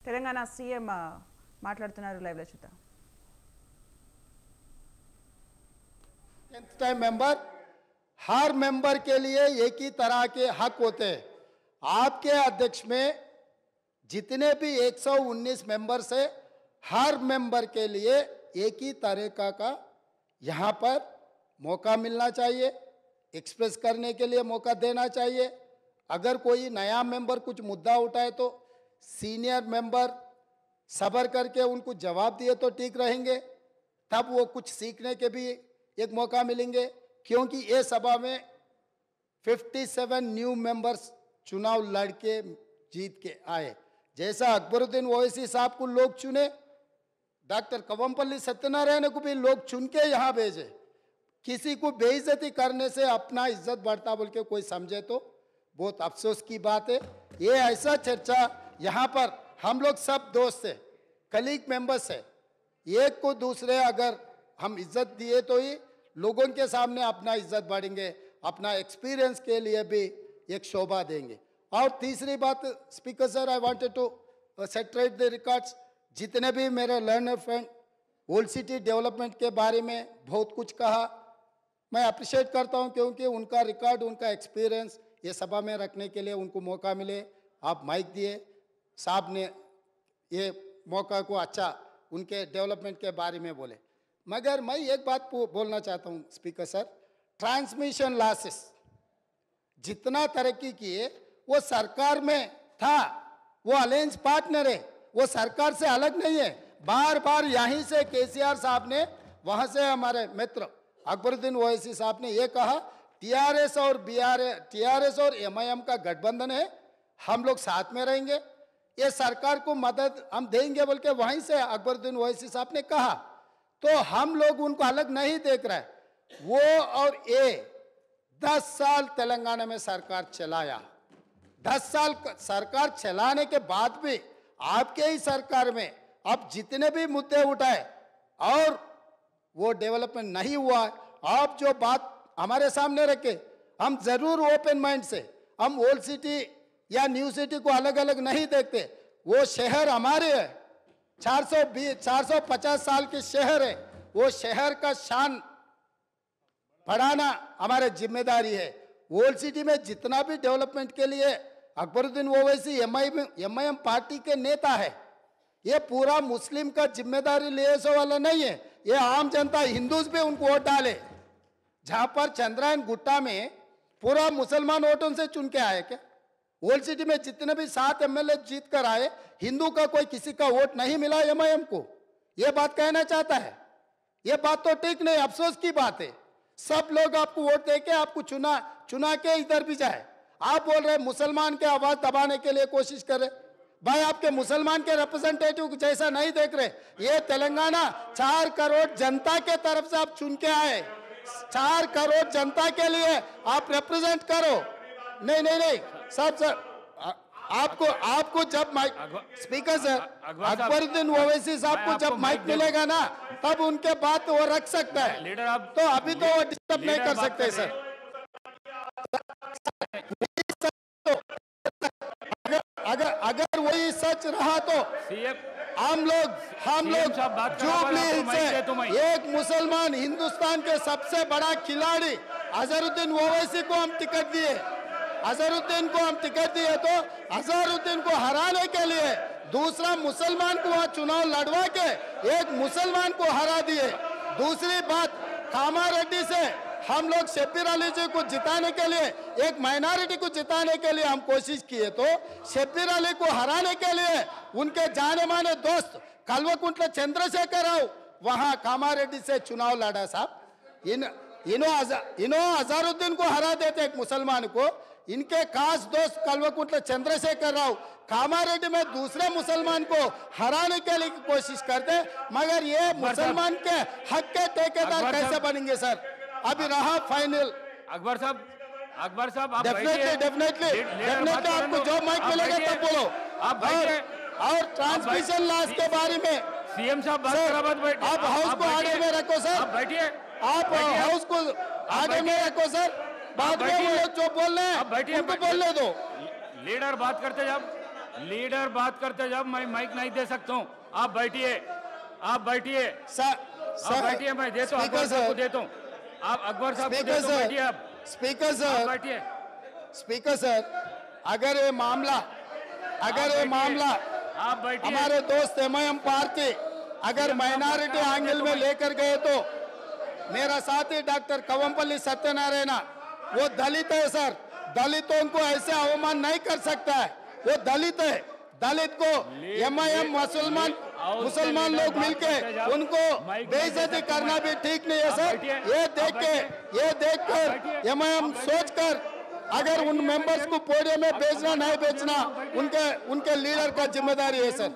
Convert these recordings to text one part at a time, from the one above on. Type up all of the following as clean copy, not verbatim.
Telangana CM మాట్లాడుతున్నారు, live లో చూద్దాం. 10th टाइम मेंबर, हर मेंबर के लिए एक ही तरह के हक होते हैं. आपके अध्यक्ष में जितने भी 119 मेंबर्स है, हर मेंबर के लिए एक ही तरीका का यहाँ पर मौका मिलना चाहिए, एक्सप्रेस करने के लिए मौका देना चाहिए. अगर कोई नया मेंबर कुछ मुद्दा उठाए तो सीनियर मेंबर सब्र करके उनको जवाब दिए तो ठीक रहेंगे, तब वो कुछ सीखने के भी एक मौका मिलेंगे. क्योंकि ये सभा में 57 न्यू मेंबर्स चुनाव लड़के जीत के आए. जैसा अकबरुद्दीन ओवैसी साहब को लोग चुने, डॉक्टर कवंपल्ली सत्यनारायण को भी लोग चुन के यहाँ भेजे. किसी को बेइज्जती करने से अपना इज्जत बढ़ता बोल के कोई समझे तो बहुत अफसोस की बात है. ये ऐसा चर्चा यहाँ पर हम लोग सब दोस्त है, कलीग मेंबर्स है, एक को दूसरे अगर हम इज्जत दिए तो ही लोगों के सामने अपना इज्जत बढ़ेंगे, अपना एक्सपीरियंस के लिए भी एक शोभा देंगे. और तीसरी बात, speaker sir, I wanted to set right the records. जितने भी मेरे learned friend old city development के बारे में बहुत कुछ कहा, मैं अप्रिशिएट करता हूं, क्योंकि उनका रिकॉर्ड, उनका एक्सपीरियंस ये सभा में रखने के लिए उनको मौका मिले. आप माइक दिए, साहब ने ये मौका को अच्छा उनके डेवलपमेंट के बारे में बोले. मगर मैं एक बात बोलना चाहता हूं स्पीकर सर, ट्रांसमिशन लॉसेस जितना तरक्की किए वो सरकार में था, वो अलायंस पार्टनर है, वो सरकार से अलग नहीं है. बार बार यहीं से केसीआर साहब ने, वहां से हमारे मित्र अकबरुद्दीन ओवैसी साहब ने ये कहा, टीआरएस और एमआईएम का गठबंधन है, हम लोग साथ में रहेंगे, ये सरकार को मदद हम देंगे बोल के वहीं से अकबरुद्दीन ओवैसी साहब ने कहा. तो हम लोग उनको अलग नहीं देख रहे. वो और ये 10 साल तेलंगाना में सरकार चलाया. 10 साल सरकार चलाने के बाद भी आपके ही सरकार में अब जितने भी मुद्दे उठाए और वो डेवलपमेंट नहीं हुआ. आप जो बात हमारे सामने रखे, हम जरूर ओपन माइंड से, हम ओल्ड सिटी या न्यू सिटी को अलग अलग नहीं देखते. वो शहर हमारे है, 450 साल के शहर है, वो शहर का शान बढ़ाना हमारी जिम्मेदारी है. ओल्ड सिटी में जितना भी डेवलपमेंट के लिए अकबरुद्दीन ओवैसी एमआईएम पार्टी के नेता है, ये पूरा मुस्लिम का जिम्मेदारी ले वाला नहीं है. ये आम जनता, हिंदूज भी उनको वोट डाले. जहां पर चंद्रायन गुट्टा में पूरा मुसलमान वोटों से चुन के आए. क्या ओल्ड सिटी में जितने भी 7 एमएलए जीत कर आए, हिंदू का कोई किसी का वोट नहीं मिला एमआईएम को? ये बात कहना चाहता है. ये बात तो ठीक नहीं, अफसोस की बात है. सब लोग आपको वोट देके आपको चुना के इधर भी जाए. आप बोल रहे मुसलमान के आवाज दबाने के लिए कोशिश कर रहे. भाई, आपके मुसलमान के रिप्रेजेंटेटिव जैसा नहीं देख रहे. ये तेलंगाना 4 करोड़ जनता के तरफ से आप चुन के आए. 4 करोड़ जनता के लिए आप रिप्रेजेंट करो. नहीं सर आपको जब mike, speaker sir, Akbaruddin Owaisi साहब को जब माइक मिलेगा ना, तब उनके बात वो रख सकता है. लीडर आप तो अभी तो वो डिस्टर्ब नहीं कर सकते सर. अगर वही सच रहा तो हम लोग जुबली से एक मुसलमान, हिंदुस्तान के सबसे बड़ा खिलाड़ी अजहरुद्दीन ओवैसी को हम टिकट दिए. अजहरुद्दीन को हम टिकट दिए तो अजहरुद्दीन को हराने के लिए दूसरा मुसलमान को वहां चुनाव लड़वा के एक मुसलमान को हरा दिए. दूसरी बात, कामारेड्डी से हम लोग शब्बीर अली जी को जिताने के लिए, एक माइनॉरिटी को जिताने के लिए हम कोशिश किए, तो शब्बीर अली को हराने के लिए उनके जाने माने दोस्त कल्वकुंट्ला चंद्रशेखर राव वहां कामारेड्डी से चुनाव लड़ा. साहब, इन्हों अजहरुद्दीन को हरा देते एक मुसलमान को. इनके खास दोस्त कल्वकुंट्ला चंद्रशेखर राव कामारेड्डी में दूसरे मुसलमान को हराने के लिए कोशिश करते. मगर ये मुसलमान के हक के ठेकेदार कैसे बनेंगे सर? अभी रहा फाइनल. अकबर साहब आप डेफिनेटली आपको जो माइक मिलेगा तब बोलो आप. और ट्रांसमिशन लॉस के बारे में सीएम साहब बात आप हाउस को आर्डर में रखो सर. आप बैठिए, आप हाउस को आर्डर में रखो सर. बाद में वो लोग जो बोल रहे हैं उनको बोलने दो. लीडर बात करते जब लीडर बात करते जब मैं माइक नहीं दे सकता हूँ। आप बैठिए, आप बैठिए, आप बैठिए, मैं देता हूँ, अकबर साहब को देता हूँ, आप अकबर साहब को देता हूँ, बैठिए आप। स्पीकर आप सर, बैठिए, स्पीकर सर, अगर ये मामला आप बैठिए। हमारे दोस्त एमआईएम पार्टी अगर माइनॉरिटी एंगल में लेकर गए तो मेरा साथी डॉक्टर कवंपल्ली सत्यनारायण वो दलित है सर, दलितों को ऐसे अवमान नहीं कर सकता है, वो दलित है। दलित को एमआईएम मुसलमान लोग मिलके उनको बेइज्जती करना भी ठीक नहीं है सर। ये देख कर एमआईएम सोचकर अगर उन मेंबर्स को पोडियम में भेजना नहीं भेजना उनके लीडर का जिम्मेदारी है सर।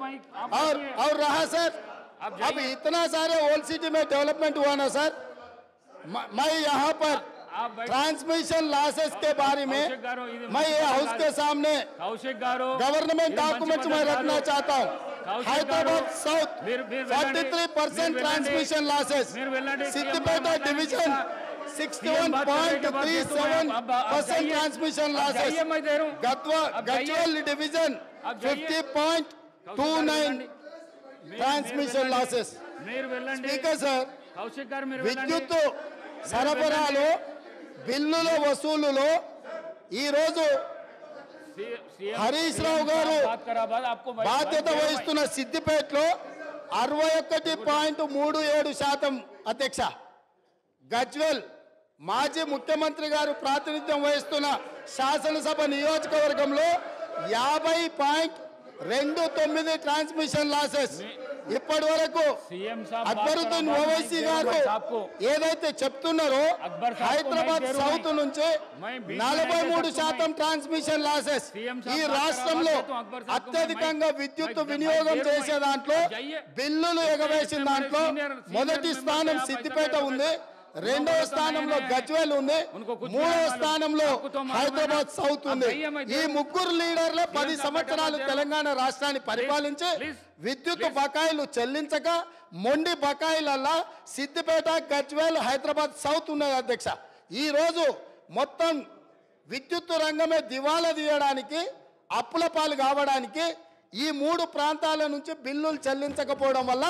और रहा सर, अब इतना सारे ओल्ड सिटी में डेवलपमेंट हुआ ना सर, मैं यहाँ पर ट्रांसमिशन लॉसेस के बारे में मैं ये हाउस के सामने गवर्नमेंट डॉक्यूमेंट्स में रखना चाहता हूँ। Hyderabad south 43% transmission losses, Siddipet division 61.37% transmission losses, Gadwal division 50.29 transmission losses. Speaker sir, విద్యుత్ సరఫరాలో బిల్లుల వసూలులో ఈరోజు హరీష్ రావు గారు బాధ్యత వహిస్తున్న సిద్దిపేటలో 61.37% అధ్యక్ష, గజ్వెల్ మాజీ ముఖ్యమంత్రి గారు ప్రాతినిధ్యం వహిస్తున్న శాసనసభ నియోజకవర్గంలో 50.29 ట్రాన్స్మిషన్ లాసెస్ ఇప్పటి వరకు అక్బరుద్దీన్ ఓవైసీ గారు ఏదైతే చెప్తున్నారో హైదరాబాద్ సౌత్ నుంచి 43% ట్రాన్స్మిషన్ లాసెస్, ఈ రాష్ట్రంలో అత్యధికంగా విద్యుత్ వినియోగం చేసే దాంట్లో బిల్లులు ఎగవేసిన దాంట్లో మొదటి స్థానం సిద్దిపేట ఉంది, రెండవ స్థానంలో గజ్వేల్ ఉంది, మూడవ స్థానంలో హైదరాబాద్ సౌత్ ఉంది. ఈ ముగ్గురు లీడర్లు 10 సంవత్సరాలు తెలంగాణ రాష్ట్రాన్ని పరిపాలించి విద్యుత్ బకాయిలు చెల్లించక మొండి బకాయిలల్లా సిద్దిపేట, గజ్వేల్, హైదరాబాద్ సౌత్ ఉన్నది అధ్యక్ష. ఈ రోజు మొత్తం విద్యుత్ రంగమే దివాలా తీయడానికి, అప్పుల పాలు కావడానికి ఈ 3 ప్రాంతాల నుంచి బిల్లులు చెల్లించకపోవడం వల్ల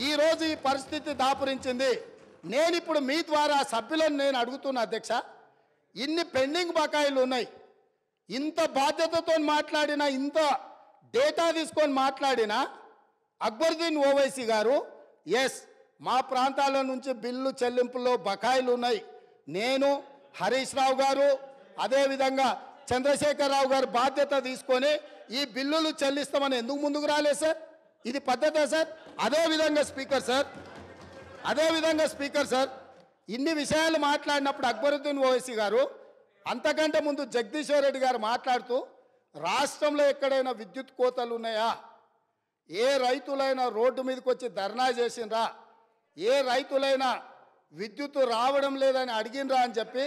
ఈ రోజు ఈ పరిస్థితి దాపురించింది. నేను ఇప్పుడు మీ ద్వారా సభ్యులను నేను అడుగుతున్నా అధ్యక్ష, ఇన్ని పెండింగ్ బకాయిలు ఉన్నాయి, ఇంత బాధ్యతతో మాట్లాడినా, ఇంత డేటా తీసుకొని మాట్లాడినా అక్బరుద్దీన్ ఓవైసీ గారు మా ప్రాంతాల నుంచి బిల్లు చెల్లింపులో బకాయిలు ఉన్నాయి, నేను హరీష్ రావు గారు అదేవిధంగా చంద్రశేఖరరావు గారు బాధ్యత తీసుకొని ఈ బిల్లులు చెల్లిస్తామని ఎందుకు ముందుకు రాలేదు సార్? ఇది పద్ధతే సార్? అదేవిధంగా స్పీకర్ సార్, ఇన్ని విషయాలు మాట్లాడినప్పుడు అక్బరుద్దీన్ ఓవైసీ గారు అంతకంటే ముందు జగదీశ్వర్ రెడ్డి గారు మాట్లాడుతూ రాష్ట్రంలో ఎక్కడైనా విద్యుత్ కోతలు ఉన్నాయా, ఏ రైతులైనా రోడ్డు మీదకి వచ్చి ధర్నా చేసిండ్రా, ఏ రైతులైనా విద్యుత్ రావడం లేదని అడిగినరా అని చెప్పి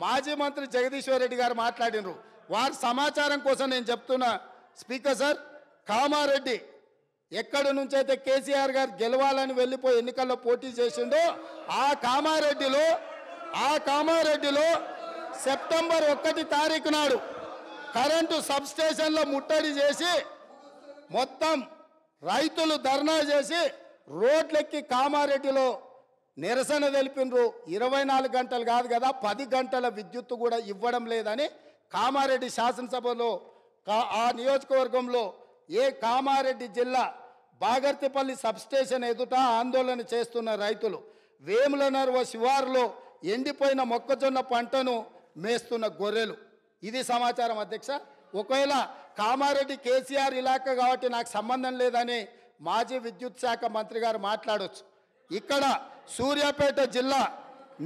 మాజీ మంత్రి జగదీశ్వర్ రెడ్డి గారు మాట్లాడినరు. వారి సమాచారం కోసం నేను చెప్తున్నా స్పీకర్ సార్, కామారెడ్డి ఎక్కడి నుంచి అయితే కేసీఆర్ గారు గెలవాలని వెళ్ళిపోయి ఎన్నికల్లో పోటీ చేసిండో ఆ కామారెడ్డిలో సెప్టెంబర్ 1 తారీఖు నాడు కరెంటు సబ్ స్టేషన్లో ముట్టడి చేసి మొత్తం రైతులు ధర్నా చేసి రోడ్లెక్కి కామారెడ్డిలో నిరసన తెలిపినరు. 24 గంటలు కాదు కదా, 10 గంటల విద్యుత్తు కూడా ఇవ్వడం లేదని కామారెడ్డి శాసనసభలో ఆ నియోజకవర్గంలో కామారెడ్డి జిల్లా బాగర్తిపల్లి సబ్స్టేషన్ ఎదుట ఆందోళన చేస్తున్న రైతులు, వేములనర్వ శివారులో ఎండిపోయిన మొక్కజొన్న పంటను మేస్తున్న గొర్రెలు. ఇది సమాచారం అధ్యక్ష. ఒకవేళ కామారెడ్డి కేసీఆర్ ఇలాకా కాబట్టి నాకు సంబంధం లేదని మాజీ విద్యుత్ శాఖ మంత్రి గారు మాట్లాడవచ్చు. ఇక్కడ సూర్యాపేట జిల్లా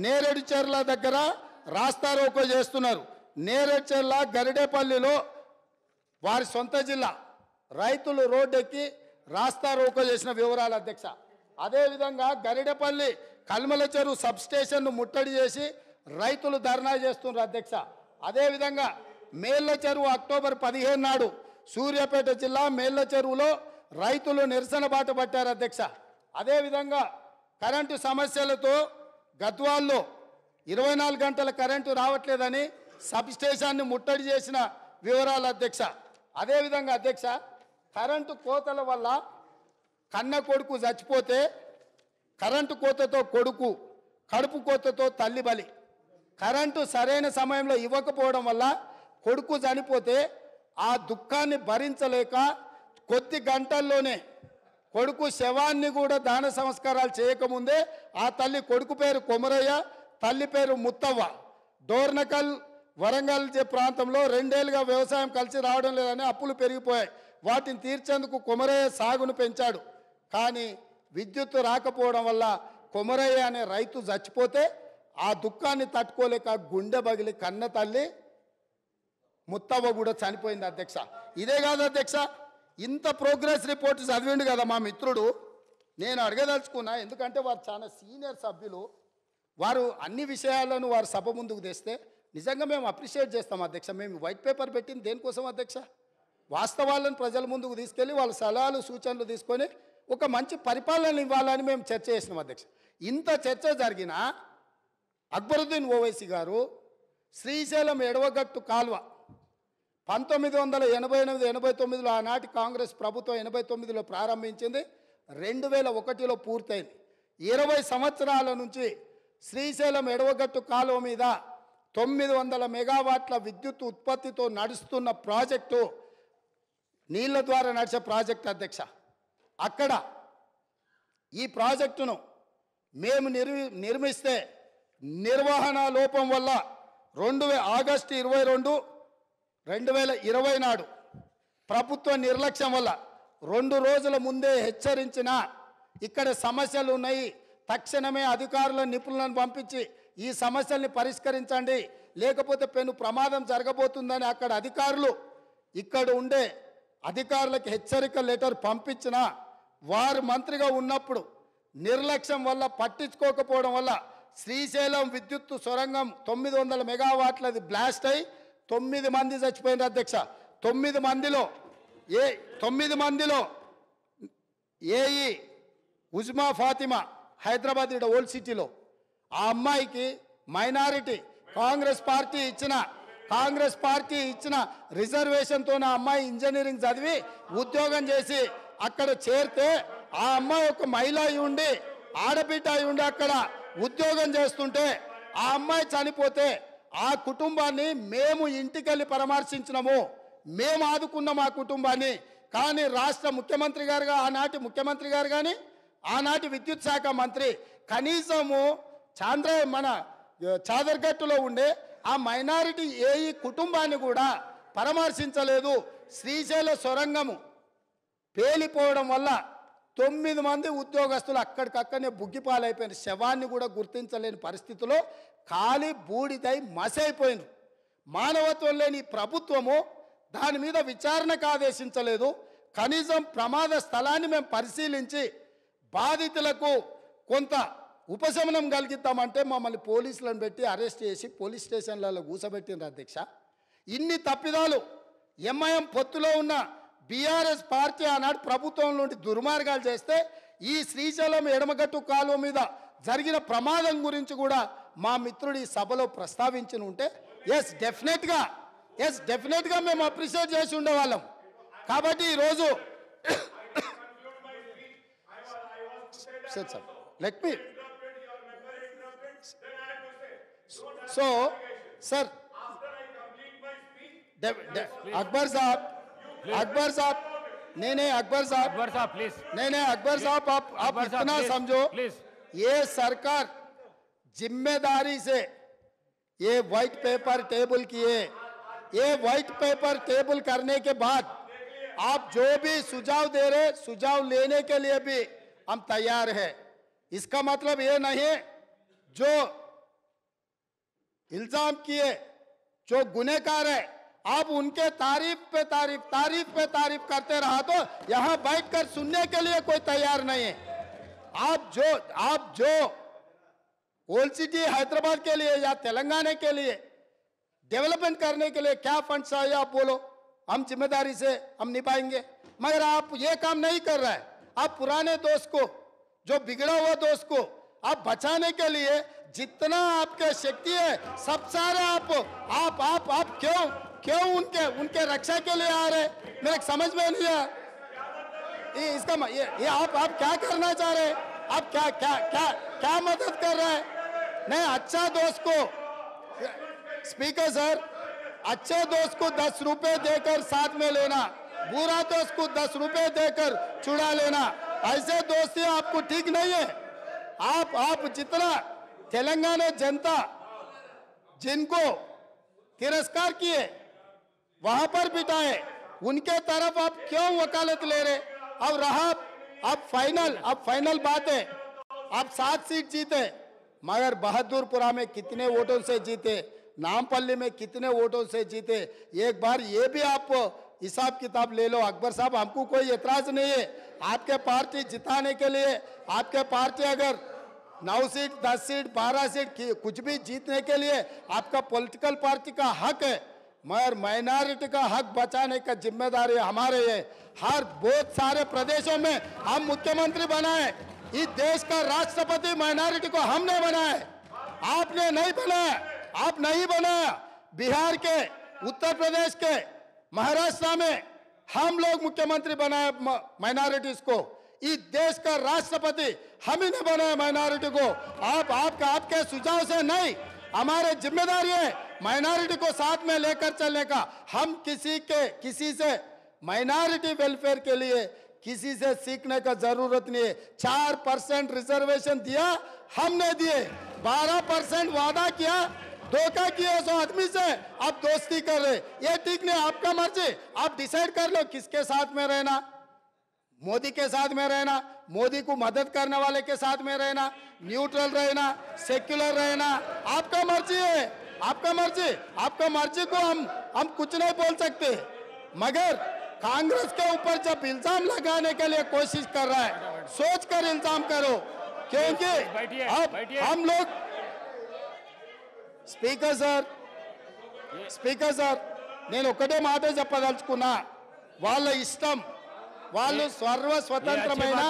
నేరేడుచెర్ల దగ్గర రాస్తారోకో చేస్తున్నారు. నేరేడుచెర్ల గరిడేపల్లిలో వారి సొంత జిల్లా రైతులు రోడ్డెక్కి రాస్తారోకో చేసిన వివరాలు అధ్యక్ష. అదేవిధంగా గరిడేపల్లి కల్మల చెరువు సబ్స్టేషన్ను ముట్టడి చేసి రైతులు ధర్నా చేస్తున్నారు అధ్యక్ష. అదేవిధంగా మేళ్ల చెరువు అక్టోబర్ 15 నాడు సూర్యాపేట జిల్లా మేళ్ల చెరువులో రైతులు నిరసన బాట పట్టారు అధ్యక్ష. అదేవిధంగా కరెంటు సమస్యలతో గద్వాల్లో 24 గంటల కరెంటు రావట్లేదని సబ్స్టేషన్ని ముట్టడి చేసిన వివరాలు అధ్యక్ష. అదేవిధంగా అధ్యక్ష, కరెంటు కోతల వల్ల కన్న కొడుకు చచ్చిపోతే కరెంటు కోతతో కొడుకు, కడుపు కోతతో తల్లి బలి. కరెంటు సరైన సమయంలో ఇవ్వకపోవడం వల్ల కొడుకు చనిపోతే ఆ దుఃఖాన్ని భరించలేక కొద్ది గంటల్లోనే కొడుకు శవాన్ని కూడా దాన సంస్కారాలు చేయకముందే ఆ తల్లి, కొడుకు పేరు కొమరయ్య, తల్లి పేరు ముత్తవ్వ, డోర్నకల్ వరంగల్ ప్రాంతంలో 2 ఏళ్ళుగా వ్యవసాయం కలిసి రావడం లేదని అప్పులు పెరిగిపోయాయి. వాటిని తీర్చేందుకు కొమరయ్య సాగును పెంచాడు. కానీ విద్యుత్తు రాకపోవడం వల్ల కొమరయ్య అనే రైతు చచ్చిపోతే ఆ దుఃఖాన్ని తట్టుకోలేక గుండె బగిలి కన్న తల్లి ముత్తవ్వ కూడా చనిపోయింది అధ్యక్ష. ఇదే కాదు అధ్యక్ష, ఇంత ప్రోగ్రెస్ రిపోర్ట్ చదివిండు కదా మా మిత్రుడు. నేను అడగదలుచుకున్నా, ఎందుకంటే వారు చాలా సీనియర్ సభ్యులు, వారు అన్ని విషయాలను వారు సభ ముందుకు తెస్తే నిజంగా మేము అప్రిషియేట్ చేస్తాం అధ్యక్ష. మేము వైట్ పేపర్ పెట్టింది దేనికోసం అధ్యక్ష? వాస్తవాలను ప్రజల ముందుకు తీసుకెళ్ళి వాళ్ళ సలహాలు సూచనలు తీసుకొని ఒక మంచి పరిపాలన ఇవ్వాలని మేము చర్చ చేసినాం అధ్యక్ష. ఇంత చర్చ జరిగినా అక్బరుద్దీన్ ఓవైసీ గారు శ్రీశైలం ఎడవగట్టు కాల్వ 1988-89లో ఆనాటి కాంగ్రెస్ ప్రభుత్వం 89లో ప్రారంభించింది, 2001లో పూర్తయింది. 20 సంవత్సరాల నుంచి శ్రీశైలం ఎడవగట్టు కాలువ మీద 900 మెగావాట్ల విద్యుత్ ఉత్పత్తితో నడుస్తున్న ప్రాజెక్టు, నీళ్ల ద్వారా నడిచే ప్రాజెక్టు అధ్యక్ష. అక్కడ ఈ ప్రాజెక్టును మేము నిర్మిస్తే నిర్వహణ లోపం వల్ల ఆగస్టు 22, 2020 నాడు ప్రభుత్వ నిర్లక్ష్యం వల్ల 2 రోజుల ముందే హెచ్చరించిన ఇక్కడ సమస్యలు ఉన్నాయి, తక్షణమే అధికారుల నిపుణులను పంపించి ఈ సమస్యల్ని పరిష్కరించండి, లేకపోతే పెను ప్రమాదం జరగబోతుందని అక్కడ అధికారులు ఇక్కడ ఉండే అధికారులకు హెచ్చరిక లెటర్ పంపించిన వారు మంత్రిగా ఉన్నప్పుడు నిర్లక్ష్యం వల్ల, పట్టించుకోకపోవడం వల్ల శ్రీశైలం విద్యుత్తు సొరంగం 900 మెగావాట్లది బ్లాస్ట్ అయి 9 మంది చచ్చిపోయినారు అధ్యక్ష. 9 మందిలో ఏఈ ఉజ్మా ఫాతిమా హైదరాబాద్ ఓల్డ్ సిటీలో, ఆ అమ్మాయికి మైనారిటీ కాంగ్రెస్ పార్టీ ఇచ్చిన రిజర్వేషన్తో ఆ అమ్మాయి ఇంజనీరింగ్ చదివి ఉద్యోగం చేసి అక్కడ చేరితే ఆ అమ్మాయి ఒక మహిళ అయి ఉండి, ఆడబిడ్డ అయి ఉండి అక్కడ ఉద్యోగం చేస్తుంటే ఆ అమ్మాయి చనిపోతే ఆ కుటుంబాన్ని మేము ఇంటికెళ్ళి పరామర్శించినాము, మేము ఆదుకున్నాం ఆ కుటుంబాన్ని. కానీ రాష్ట్ర ముఖ్యమంత్రి గారుగా ఆనాటి ముఖ్యమంత్రి గారు కానీ ఆనాటి విద్యుత్ శాఖ మంత్రి కనీసము మన చాదర్గట్టులో ఉండే ఆ మైనారిటీ ఏఈ కుటుంబాన్ని కూడా పరామర్శించలేదు. శ్రీశైల సొరంగము పేలిపోవడం వల్ల 9 మంది ఉద్యోగస్తులు అక్కడికక్కడనే బుగ్గిపాలైపోయిన శవాన్ని కూడా గుర్తించలేని పరిస్థితిలో కాలి బూడిదై మసైపోయినారు. మానవత్వం లేని ప్రభుత్వము దాని మీద విచారణకు ఆదేశించలేదు. కనీసం ప్రమాద స్థలాన్ని మేము పరిశీలించి బాధితులకు కొంత ఉపశమనం కలిగిద్దామంటే మమ్మల్ని పోలీసులను పెట్టి అరెస్ట్ చేసి పోలీస్ స్టేషన్లలో కూసబెట్టినారు అధ్యక్ష. ఇన్ని తప్పిదాలు ఎంఐఎం పొత్తులో ఉన్న బీఆర్ఎస్ పార్టీ ఆనాడు ప్రభుత్వం నుండి దుర్మార్గాలు చేస్తే ఈ శ్రీశైలం ఎడమగట్టు కాలువ మీద జరిగిన ప్రమాదం గురించి కూడా మా మిత్రుడు ఈ సభలో ప్రస్తావించి ఉంటే ఎస్ డెఫినెట్గా మేము అప్రిషియేట్ చేసి ఉండేవాళ్ళం. కాబట్టి ఈరోజు sir let me so sir Akbar साहब नहीं अकबर साहब प्लीज नहीं अकबर साहब आप इतना समझो, ये सरकार जिम्मेदारी से ये व्हाइट पेपर टेबल किए, ये व्हाइट पेपर टेबल करने के बाद आप जो भी सुझाव दे रहे, सुझाव लेने के लिए भी हम तैयार हैं. इसका मतलब ये नहीं जो इल्जाम किए, जो गुनहगार है, आप उनके तारीफ पे तारीफ करते रहा तो यहां बैठकर सुनने के लिए कोई तैयार नहीं है. आप जो ओल्ड सिटी हैदराबाद के लिए या तेलंगाना के लिए डेवलपमेंट करने के लिए क्या फंड चाहिए आप बोलो, हम जिम्मेदारी से हम निभाएंगे. मगर आप ये काम नहीं कर रहे हैं. आप पुराने दोस्त को, जो बिगड़ा हुआ दोस्त को आप बचाने के लिए जितना आपके शक्ति है सब सारे आप क्यों उनके रक्षा के लिए आ रहे, मेरे समझ में नहीं आया. ये आप क्या करना चाह रहे हैं? आप क्या क्या क्या क्या मदद कर रहे हैं? नहीं, अच्छा दोस्त को, स्पीकर सर, अच्छे दोस्त को 10 रुपए देकर साथ में लेना, बुरा दोस्त को 10 रुपए देकर छुड़ा लेना, ऐसे दोस्ती आपको ठीक नहीं है। आप जितना तेलंगाना जनता जिनको तिरस्कार किए वहां पर बिठाए, उनके तरफ आप क्यों वकालत ले रहे? अब रहा अब फाइनल बात है, आप 7 सीट जीते, मगर बहादुरपुरा में कितने वोटों से जीते, नामपल्ली में कितने वोटों से जीते, एक बार ये भी आप हिसाब किताब ले लो। अकबर साहब, हमको कोई एतराज नहीं है, आपके पार्टी जिताने के लिए, आपके पार्टी अगर 9 सीट 10 सीट 12 सीट कुछ भी जीतने के लिए आपका पॉलिटिकल पार्टी का हक है, मगर माइनॉरिटी का हक बचाने का जिम्मेदारी हमारे है। हर बहुत सारे प्रदेशों में हम मुख्यमंत्री बनाए, इस देश का राष्ट्रपति माइनॉरिटी को हमने बनाया, आपने नहीं बनाया, आप नहीं बनाया। बिहार के, उत्तर प्रदेश के, महाराष्ट्र में हम लोग मुख्यमंत्री बनाए माइनॉरिटीज को। इस देश का राष्ट्रपति हम ही ने बनाया माइनॉरिटी को। आपके सुझाव से नहीं, हमारे जिम्मेदारी है माइनॉरिटी को साथ में लेकर चलने का। हम किसी से माइनॉरिटी वेलफेयर के लिए किसी से सीखने का जरूरत नहीं है। 4% रिजर्वेशन दिया हमने दिए, 12% वादा किया, धोखा किया उस आदमी से, आप दोस्ती कर रहे, ये ठीक नहीं। आपका मर्जी, आप डिसाइड कर लो किसके साथ में रहना, मोदी के साथ में रहना, मोदी को मदद करने वाले के साथ में रहना, न्यूट्रल रहना, सेक्युलर रहना, आपका मर्जी है, आपका मर्जी को हम कुछ नहीं बोल सकते। मगर कांग्रेस के ऊपर जब इल्जाम लगाने के लिए कोशिश कर रहा है, सोच कर इल्जाम करो, क्योंकि अब हम लोग స్పీకర్ సార్ నేను ఒకటే మాట చెప్పదలుచుకున్నా, వాళ్ళ ఇష్టం, వాళ్ళు స్వతంత్రమైన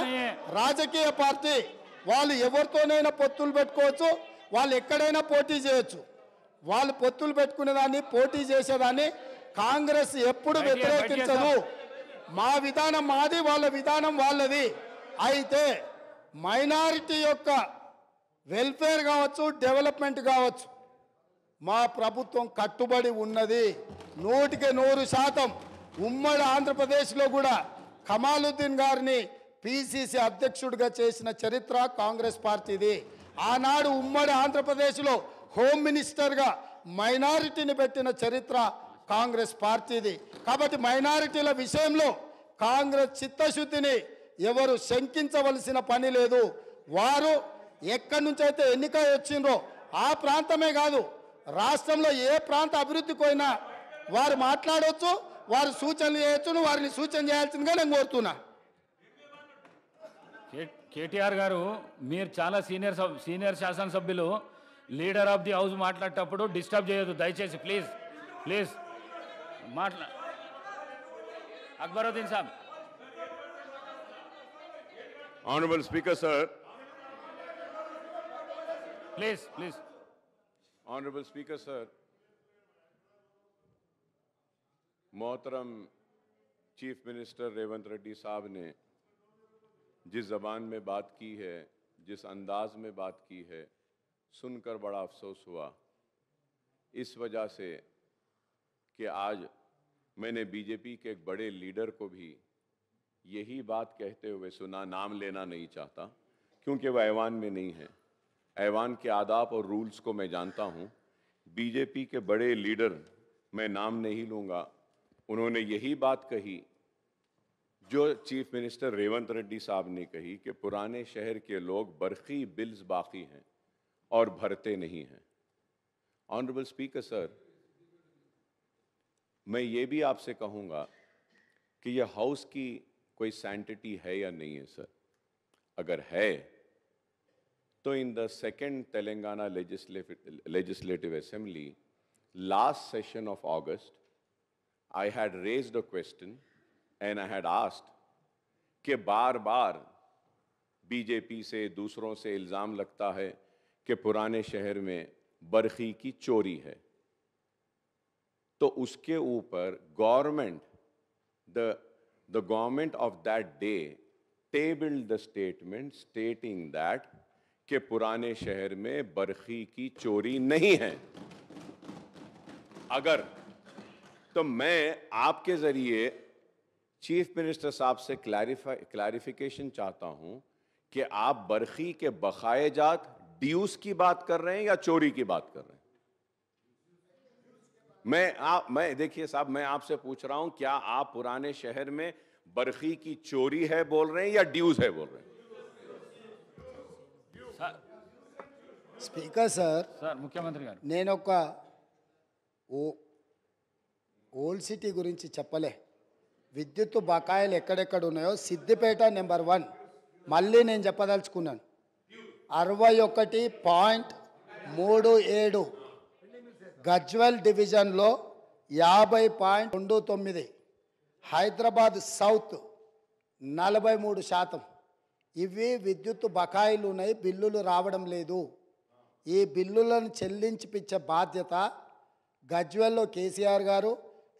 రాజకీయ పార్టీ, వాళ్ళు ఎవరితోనైనా పొత్తులు పెట్టుకోవచ్చు, వాళ్ళు ఎక్కడైనా పోటీ చేయొచ్చు, వాళ్ళు పొత్తులు పెట్టుకునేదాన్ని పోటీ చేసేదాన్ని కాంగ్రెస్ ఎప్పుడు వ్యతిరేకించదు। మా విధానం మాది, వాళ్ళ విధానం వాళ్ళది। అయితే మైనారిటీ యొక్క వెల్ఫేర్ కావచ్చు, డెవలప్మెంట్ కావచ్చు, మా ప్రభుత్వం కట్టుబడి ఉన్నది 100%। ఉమ్మడి ఆంధ్రప్రదేశ్లో కూడా కమాలుద్దీన్ గారిని పిసిసి అధ్యక్షుడిగా చేసిన చరిత్ర కాంగ్రెస్ పార్టీది। ఆనాడు ఉమ్మడి ఆంధ్రప్రదేశ్లో హోమ్ మినిస్టర్గా మైనారిటీని పెట్టిన చరిత్ర కాంగ్రెస్ పార్టీది। కాబట్టి మైనారిటీల విషయంలో కాంగ్రెస్ చిత్తశుద్ధిని ఎవరు శంకించవలసిన పని లేదు। వారు ఎక్కడి నుంచి అయితే ఎన్నిక వచ్చిండ్రో ఆ ప్రాంతమే కాదు, రాష్ట్రంలో ఏ ప్రాంత అభివృద్ధికి పోయినా వారు మాట్లాడవచ్చు, వారు సూచనలు చేయొచ్చు, వారిని సూచన చేయాల్సిందిగా నేను కోరుతున్నా। కేటీఆర్ గారు, మీరు చాలా సీనియర్ శాసనసభ్యులు, లీడర్ ఆఫ్ ది హౌస్ మాట్లాడేటప్పుడు డిస్టర్బ్ చేయొద్దు దయచేసి, please Akbaruddin Saab. Honorable Speaker, sir. Please. Honorable Speaker, sir. मोहतरम चीफ मिनिस्टर रेवंत रेड्डी साहब ने जिस ज़बान में बात की है, जिस अंदाज में बात की है, सुनकर बड़ा अफसोस हुआ। इस वजह से कि आज मैंने बीजेपी के एक बड़े लीडर को भी यही बात कहते हुए सुना, नाम लेना नहीं चाहता क्योंकि वह ऐवान में नहीं है। ऐवान के आदाब और रूल्स को मैं जानता हूँ। बीजेपी के बड़े लीडर, मैं नाम नहीं लूँगा, उन्होंने यही बात कही जो चीफ मिनिस्टर रेवंत रेड्डी साहब ने कही कि पुराने शहर के लोग बरखी बिल्स बाकी हैं और भरते नहीं हैं। ऑनरेबल स्पीकर सर, मैं ये भी आपसे कहूँगा कि यह हाउस की कोई सैंटिटी है या नहीं है सर। अगर है तो in the second Telangana legislative assembly last session of August, I had raised a question and I had asked कि बार बार बीजेपी से, दूसरों से इल्ज़ाम लगता है कि पुराने शहर में बरखी की चोरी है, तो उसके ऊपर government, the government of that day tabled the statement stating that कि पुराने शहर में बरखी की चोरी नहीं है। अगर तो मैं आपके जरिए चीफ मिनिस्टर साहब से क्लैरिफिकेशन चाहता हूं कि आप बरखी के बकायेजात ड्यूस की बात कर रहे हैं या चोरी की बात कर रहे हैं? मैं देखिए साहब, मैं आपसे पूछ रहा हूं, क्या आप पुराने शहर में बरखी की चोरी है बोल रहे हैं या ड्यूस है बोल रहे हैं? స్పీకర్ సార్, సార్ ముఖ్యమంత్రి గారు, నేను ఒక ఓల్డ్ సిటీ గురించి చెప్పలే. విద్యుత్ బకాయిలు ఎక్కడెక్కడ ఉన్నాయో సిద్దిపేట నెంబర్ 1 మళ్ళీ నేను చెప్పదలుచుకున్నాను. 61.37 గజ్వెల్ డివిజన్లో 50.29, హైదరాబాద్ సౌత్ 43%. ఇవి విద్యుత్ బకాయిలు ఉన్నాయి, బిల్లులు రావడం లేదు. ఈ బిల్లులను చెల్లించిపించే బాధ్యత గజ్వెల్లో కేసీఆర్ గారు,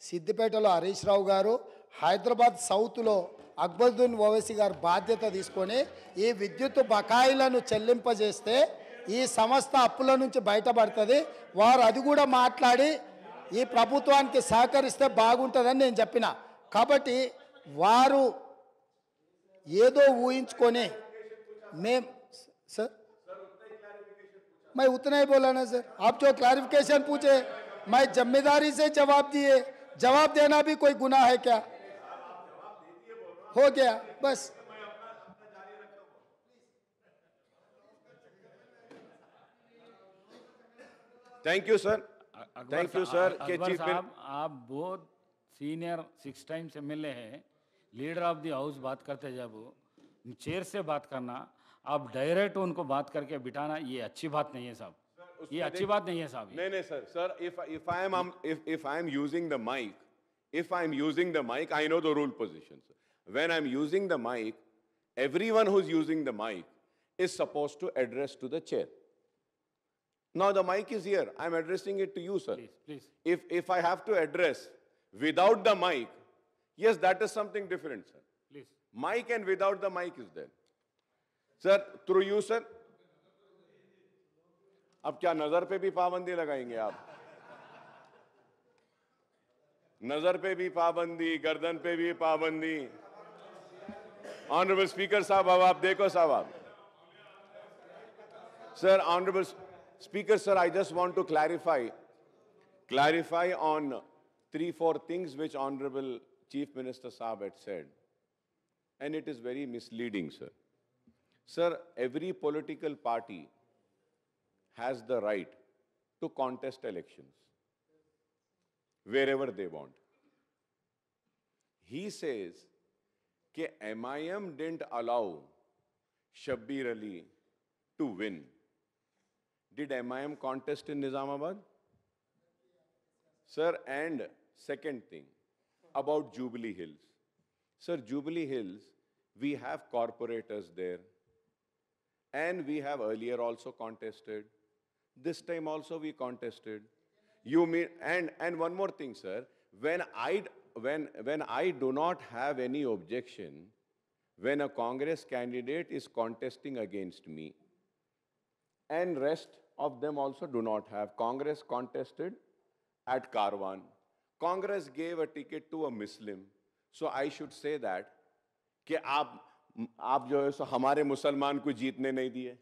సిద్దిపేటలో హరీష్ రావు గారు, హైదరాబాద్ సౌత్లో అక్బరుద్దీన్ ఓవైసీ గారు బాధ్యత తీసుకొని ఈ విద్యుత్ బకాయిలను చెల్లింపజేస్తే ఈ సంస్థ అప్పుల నుంచి బయటపడుతుంది. వారు అది కూడా మాట్లాడి ఈ ప్రభుత్వానికి సహకరిస్తే బాగుంటుందని నేను చెప్పిన. కాబట్టి వారు ఏదో ఊహించుకొని सर मैं उतना ही बोला ना सर. आप जो क्लैरिफिकेशन पूछे मैं जिम्मेदारी से जवाब दिए. जवाब देना भी कोई गुनाह है क्या? हो गया बस. Thank you sir. Thank you sir. Akbar साहब, आप बहुत सीनियर 6 टाइम्स एमएलए हैं, लीडर ऑफ द हाउस बात करते जब चेयर से बात करना, आप डायरेक्ट उनको बात करके बिठाना, ये अच्छी बात नहीं है साहब. ये अच्छी बात नहीं है साहब. नहीं sir, if I am using the mic, I know the rule positions. When I am using the mic, everyone who's using the mic is supposed to address to the chair. Now the mic is here, I am addressing it to you, sir. Please. If I have to address without the mic, yes, that is something different, sir. Please. Mic and without the mic is there. Sir, through you, sir. अब क्या नजर पे भी पाबंदी लगाएंगे आप? नजर पे भी पाबंदी, गर्दन पे भी पाबंदी. ऑनरेबल स्पीकर साहब, अब आप देखो साहब आप. Sir, Honorable Speaker, sir, I just want to clarify on 3-4 things which Honorable Chief Minister Saab had said. And it is very misleading, sir. Sir, every political party has the right to contest elections wherever they want. He says that MIM didn't allow Shabbir Ali to win. Did MIM contest in Nizamabad? Sir, and second thing about Jubilee Hills. Sir, Jubilee Hills, we have corporators there. And we have earlier also contested. This time also we contested. You mean, and one more thing, sir. When I do not have any objection when a Congress candidate is contesting against me, and rest of them also do not have. Congress contested at Karwan. Congress gave a ticket to a Muslim. So I should say that कि आप जो है सो हमारे मुसलमान को जीतने नहीं दिए.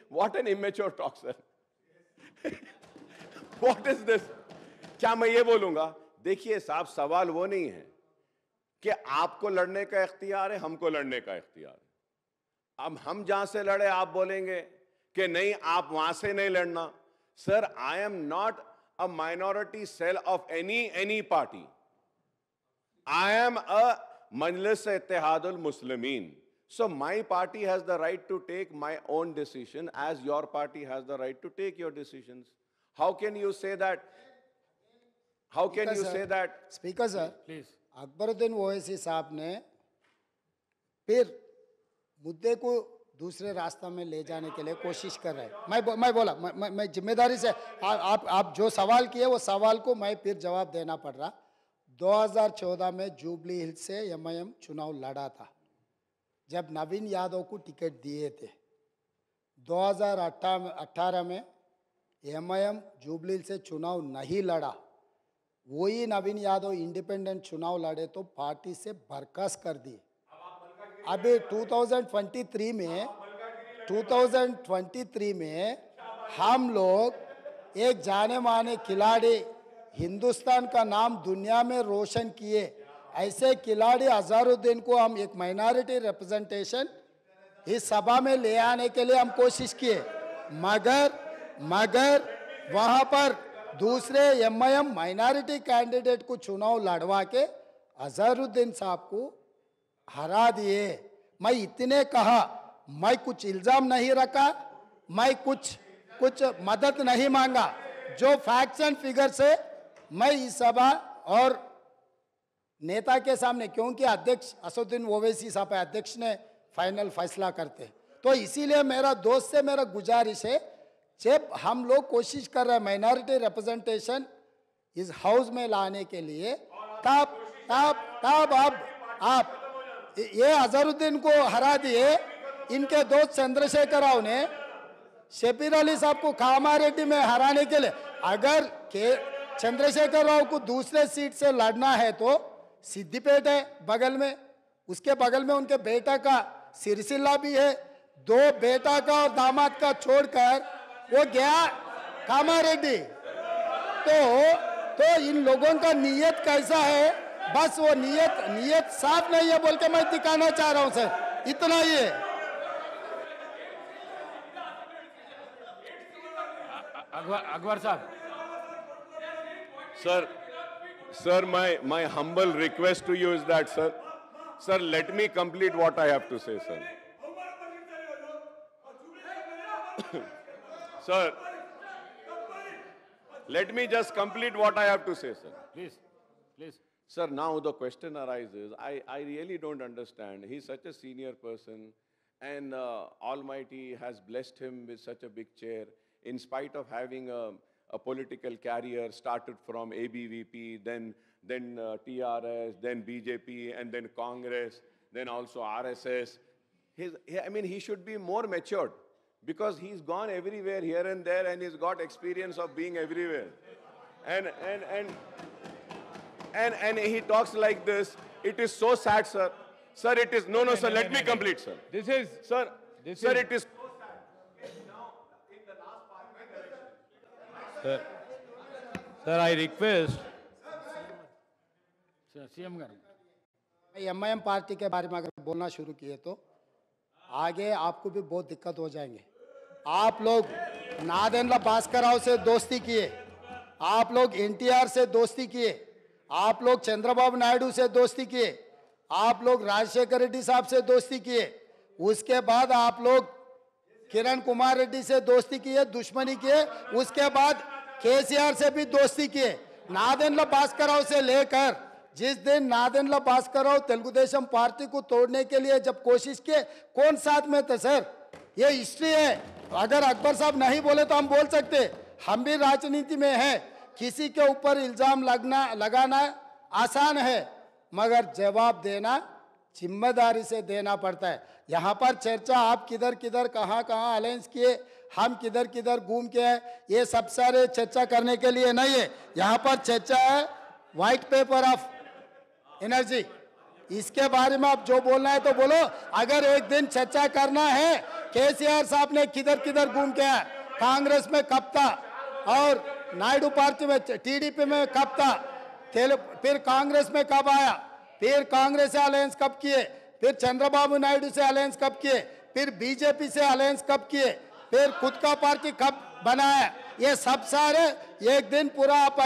What an immature talk, sir. What is this? क्या मैं ये बोलूंगा? देखिए साहब, सवाल वो नहीं है कि आपको लड़ने का इख्तियार है, हमको लड़ने का इख्तियार है. अब हम जहां से लड़े आप बोलेंगे कि नहीं आप वहां से नहीं लड़ना. Sir, I am not a minority cell of any party. I am a Majlis Ittihadul Muslimin. So my party has the right to take my own decision as your party has the right to take your decisions. How can you say that? How can you say that? Speaker sir, Please. Akbaruddin Owaisi साहब ने फिर मुद्दे को दूसरे रास्ता में ले जाने के लिए कोशिश कर रहे हैं. मैं बोला मैं जिम्मेदारी से आप जो सवाल किए वो सवाल को मैं फिर जवाब देना पड़ रहा. 2014 में जुबली हिल्स से एमआईएम चुनाव लड़ा था, जब नवीन यादव को टिकट दिए थे। 2018 में एमआईएम जुबली हिल्स से चुनाव नहीं लड़ा, वही नवीन यादव इंडिपेंडेंट चुनाव लड़े तो पार्टी से बर्खास्त कर दिए। अभी 2023 में हम लोग एक जाने माने खिलाड़ी, हिंदुस्तान का नाम दुनिया में रोशन किए ऐसे खिलाड़ी अजहरुद्दीन को हम एक माइनॉरिटी रिप्रेजेंटेशन इस सभा में ले आने के लिए हम कोशिश किए, मगर वहां पर दूसरे एमआईएम माइनॉरिटी कैंडिडेट को चुनाव लड़वा के अजहरुद्दीन साहब को हरा दिए। मैं इतने कहा, मैं कुछ इल्जाम नहीं रखा, मैं कुछ मदद नहीं मांगा, जो फैक्ट्स एंड फिगर से मैं इस सभा और नेता के सामने, क्योंकि अध्यक्ष असदुद्दीन ओवैसी साहब अध्यक्ष ने फाइनल फैसला करते, तो इसीलिए मेरा दोस्त से मेरा गुजारिश है, जब हम लोग कोशिश कर रहे हैं माइनॉरिटी रिप्रेजेंटेशन इस हाउस में लाने के लिए, तब आप ये अजहरुद्दीन को हरा दिए। इनके दोस्त चंद्रशेखर राव ने शबीर अली साहब को कामारेड्डी में हराने के लिए, अगर के चंद्रशेखर राव को दूसरे सीट से लड़ना है तो सिद्दीपेट है बगल में, उसके बगल में उनके बेटा का सिरसिल्ला भी है, दो बेटा का और दामाद का छोड़कर वो गया कामारेड्डी। तो इन लोगों का नीयत कैसा है, बस वो नीयत साफ नहीं है बोल के मैं दिखाना चाह रहा हूं सर, इतना ही है। अकबर साहब। Sir, my humble request to you is that, sir, let me complete what I have to say, sir. Sir, let me just complete what I have to say, sir. Please. Sir, now the question arises, I really don't understand. He's such a senior person, and Almighty has blessed him with such a big chair, in spite of having a political career, started from ABVP, then TRS, then BJP, and then Congress, then also RSS. He should be more matured, because he's gone everywhere, here and there, and he's got experience of being everywhere. And he talks like this. It is so sad, sir. Sir, it is no, sir. Let me complete, sir. Sir, it is. Sir, I request. CM garu MIM party के बारे में अगर बोलना शुरू किए तो आगे आपको भी बहुत दिक्कत हो जाएंगे। आप लोग नादेंद्र भास्कर राव से दोस्ती किए, आप लोग एनटीआर से दोस्ती किए, आप लोग चंद्रबाबू नायडू से दोस्ती किए, आप लोग राजशेखर रेड्डी साहब से दोस्ती किए, उसके बाद आप लोग किरण कुमार रेड्डी से दोस्ती किए, दुश्मनी किए, उसके बाद केसीआर से भी दोस्ती किए। नादेंद्र भास्कर राव से लेकर जिस दिन नादेंद्र भास्कर राव तेलुगुदेशम पार्टी को तोड़ने के लिए जब कोशिश किए, कौन साथ में थे सर? ये हिस्ट्री है। अगर अकबर साहब नहीं बोले तो हम बोल सकते, हम भी राजनीति में हैं। किसी के ऊपर इल्जाम लगाना आसान है, मगर जवाब देना जिम्मेदारी से देना पड़ता है। यहाँ पर चर्चा आप किधर किधर कहाँ अलायंस किए, हम किधर किधर घूम के आए, ये सब सारे चर्चा करने के लिए नहीं है। यहाँ पर चर्चा है व्हाइट पेपर ऑफ एनर्जी, इसके बारे में आप जो बोलना है तो बोलो। अगर एक दिन चर्चा करना है केसीआर साहब ने किधर किधर घूम के आया, कांग्रेस में कब था और नायडू पार्टी में टीडीपी में कब था, फिर कांग्रेस में कब आया, फिर कांग्रेस से अलायंस कब किए, फिर चंद्रबाबू नायडू से अलायंस कब किए, फिर बीजेपी से अलायंस कब किए, फिर खुद का पार्टी कब बनाया, ये सब सारे एक दिन पूरा आप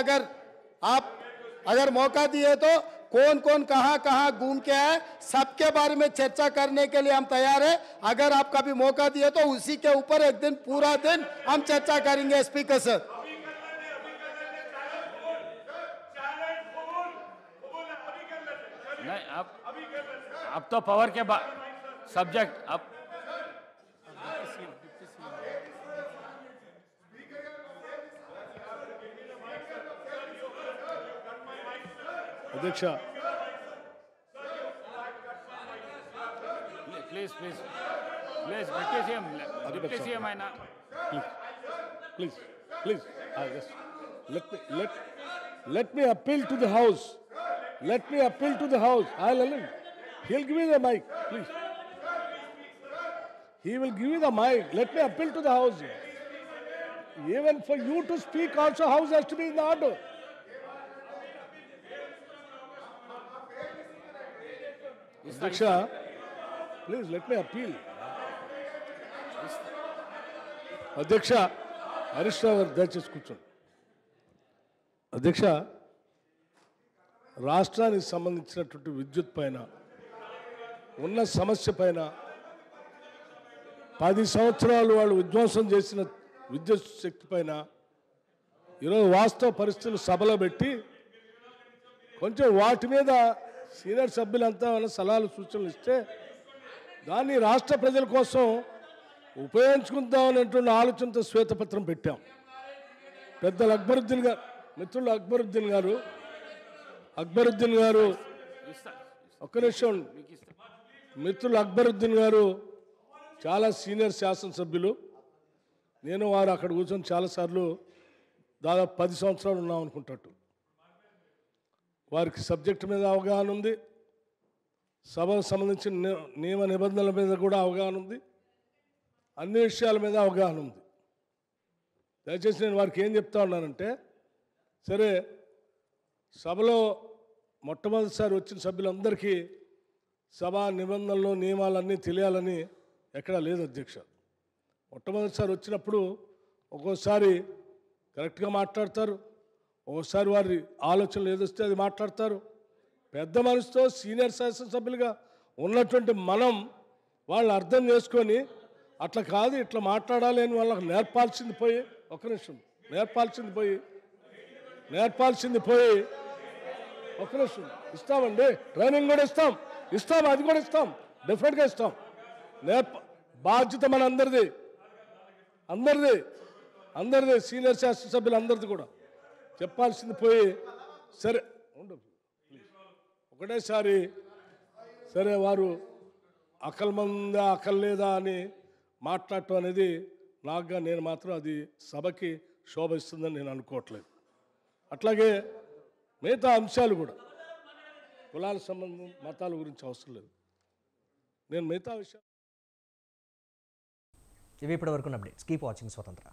अगर मौका दिए तो कौन कौन कहाँ घूम के आए, सबके बारे में चर्चा करने के लिए हम तैयार हैं। अगर आप कभी मौका दिए तो उसी के ऊपर एक दिन पूरा दिन हम चर्चा करेंगे। स्पीकर सर, नहीं अब तो पावर के सब्जेक्ट अब అధ్యక్ష Please, Deputy CM అయినా. please yes. let me appeal to the house. I'll allow him. He'll give me the mic, please. He will give me the mic. Let me appeal to the house. Even for you to speak also, house has to be in the order. అధ్యక్ష please let me appeal. అధ్యక్ష హరీష్ రావు గారు దయచేసి కూర్చోండి. అధ్యక్ష రాష్ట్రానికి సంబంధించినటువంటి విద్యుత్ పైన ఉన్న సమస్య పైన 10 సంవత్సరాలు వాళ్ళు విధ్వంసం చేసిన విద్యుత్ శక్తి పైన ఈరోజు వాస్తవ పరిస్థితులు సభలో పెట్టి కొంచెం వాటి మీద సీనియర్ సభ్యులంతా వాళ్ళ సలహాలు సూచనలు ఇస్తే దాన్ని రాష్ట్ర ప్రజల కోసం ఉపయోగించుకుందామనేటువంటి ఆలోచనతో శ్వేతపత్రం పెట్టాం. పెద్దలు అక్బరుద్దీన్ గారు, మిత్రులు అక్బరుద్దీన్ గారు ఒక్క నిమిషం, మిత్రులు అక్బరుద్దీన్ గారు చాలా సీనియర్ శాసనసభ్యులు. నేను వారు అక్కడ కూర్చొని చాలాసార్లు దాదాపు 10 సంవత్సరాలు ఉన్నాం అనుకుంటట్టు. వారికి సబ్జెక్టు మీద అవగాహన ఉంది, సభకు సంబంధించిన నియమ నిబంధనల మీద కూడా అవగాహన ఉంది, అన్ని విషయాల మీద అవగాహన ఉంది. దయచేసి నేను వారికి ఏం చెప్తా ఉన్నానంటే, సరే సభలో మొట్టమొదటిసారి వచ్చిన సభ్యులందరికీ సభా నిబంధనలు నియమాలన్నీ తెలియాలని ఎక్కడా లేదు అధ్యక్ష. మొట్టమొదటిసారి వచ్చినప్పుడు ఒక్కోసారి కరెక్ట్గా మాట్లాడతారు, ఒక్కోసారి వారి ఆలోచనలు ఏదొస్తే అది మాట్లాడతారు. పెద్ద మనసుతో సీనియర్ శాసనసభ్యులుగా ఉన్నటువంటి మనం వాళ్ళు అర్థం చేసుకొని అట్లా కాదు ఇట్లా మాట్లాడాలి అని వాళ్ళకి నేర్పాల్సింది పోయి, ఒక్క నిమిషం, నేర్పాల్సింది పోయి ఒక్క నిమిషం ఇస్తామండి, ట్రైనింగ్ కూడా ఇస్తాం, అది కూడా ఇస్తాం, డెఫినెట్గా ఇస్తాం. బాధ్యత మన అందరిది సీనియర్ శాసనసభ్యులు అందరిది కూడా చెప్పాల్సింది పోయి, సరే ఉండదు ఒకటేసారి సరే వారు అకల్మందా అకల్లేదా అని మాట్లాడటం అనేది నాకుగా నేను మాత్రం అది సభకి శోభ ఇస్తుందని నేను అనుకోవట్లేదు. అట్లాగే మిగతా అంశాలు కూడా కులాల సంబంధం మతాల గురించి అవసరం లేదు. నేను మిగతా విషయాలు ఇవి ఇప్పటివరకు అప్డేట్స్. కీప్ వాచింగ్ స్వతంత్ర.